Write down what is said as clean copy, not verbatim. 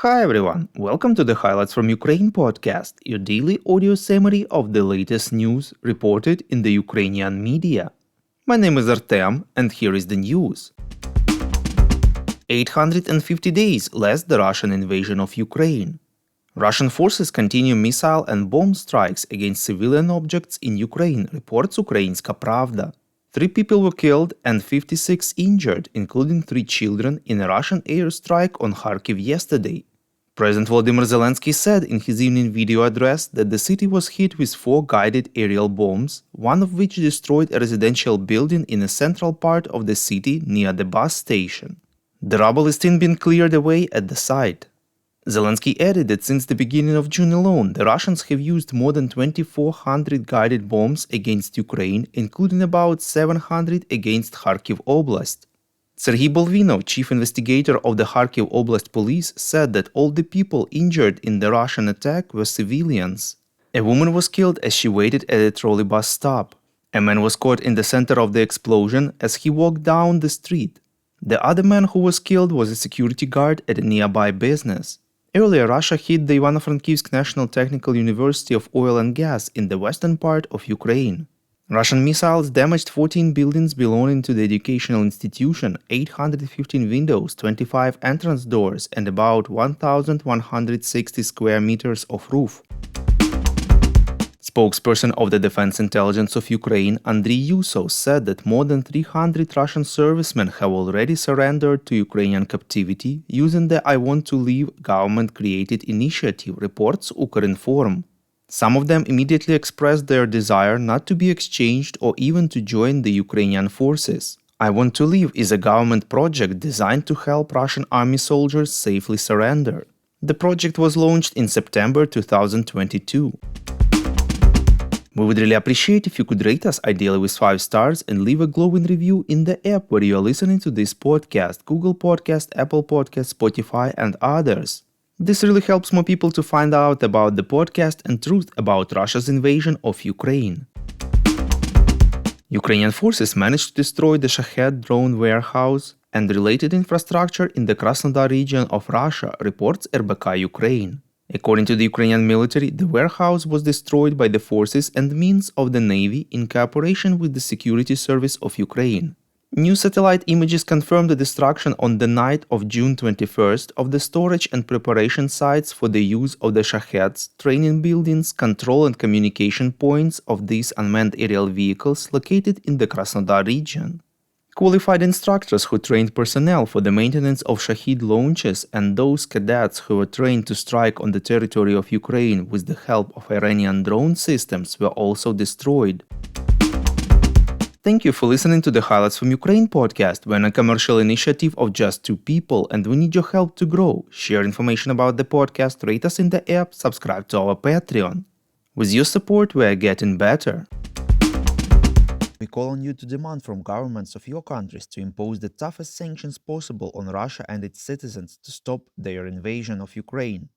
Hi everyone, welcome to the Highlights from Ukraine podcast, your daily audio summary of the latest news reported in the Ukrainian media. My name is Artem, and here is the news. 850 days less the Russian invasion of Ukraine. Russian forces continue missile and bomb strikes against civilian objects in Ukraine, reports Ukrainska Pravda. 3 people were killed and 56 injured, including 3 children, in a Russian airstrike on Kharkiv yesterday. President Volodymyr Zelensky said in his evening video address that the city was hit with 4 guided aerial bombs, one of which destroyed a residential building in a central part of the city near the bus station. The rubble is still being cleared away at the site. Zelensky added that since the beginning of June alone, the Russians have used more than 2,400 guided bombs against Ukraine, including about 700 against Kharkiv Oblast. Serhiy Bolvinov, chief investigator of the Kharkiv Oblast police, said that all the people injured in the Russian attack were civilians. A woman was killed as she waited at a trolley bus stop. A man was caught in the center of the explosion as he walked down the street. The other man who was killed was a security guard at a nearby business. Earlier, Russia hit the Ivano-Frankivsk National Technical University of Oil and Gas in the western part of Ukraine. Russian missiles damaged 14 buildings belonging to the educational institution, 815 windows, 25 entrance doors, and about 1,160 square meters of roof. Spokesperson of the Defense Intelligence of Ukraine, Andriy Yusov, said that more than 300 Russian servicemen have already surrendered to Ukrainian captivity using the I Want to Leave government-created initiative, reports Ukrinform. Some of them immediately expressed their desire not to be exchanged or even to join the Ukrainian forces. I Want to Leave is a government project designed to help Russian army soldiers safely surrender. The project was launched in September 2022. We would really appreciate if you could rate us, ideally with 5 stars, and leave a glowing review in the app where you are listening to this podcast: Google Podcast, Apple Podcast, Spotify, and others. This really helps more people to find out about the podcast and truth about Russia's invasion of Ukraine. Ukrainian forces managed to destroy the Shahed drone warehouse and related infrastructure in the Krasnodar region of Russia, reports RBK Ukraine. According to the Ukrainian military, the warehouse was destroyed by the forces and means of the Navy in cooperation with the Security Service of Ukraine. New satellite images confirmed the destruction on the night of June 21st of the storage and preparation sites for the use of the Shaheds, training buildings, control and communication points of these unmanned aerial vehicles located in the Krasnodar region. Qualified instructors who trained personnel for the maintenance of Shahed launches and those cadets who were trained to strike on the territory of Ukraine with the help of Iranian drone systems were also destroyed. Thank you for listening to the Highlights from Ukraine podcast. We're a commercial initiative of just 2 people and we need your help to grow. Share information about the podcast, rate us in the app, subscribe to our Patreon. With your support, we're getting better. We call on you to demand from governments of your countries to impose the toughest sanctions possible on Russia and its citizens to stop their invasion of Ukraine.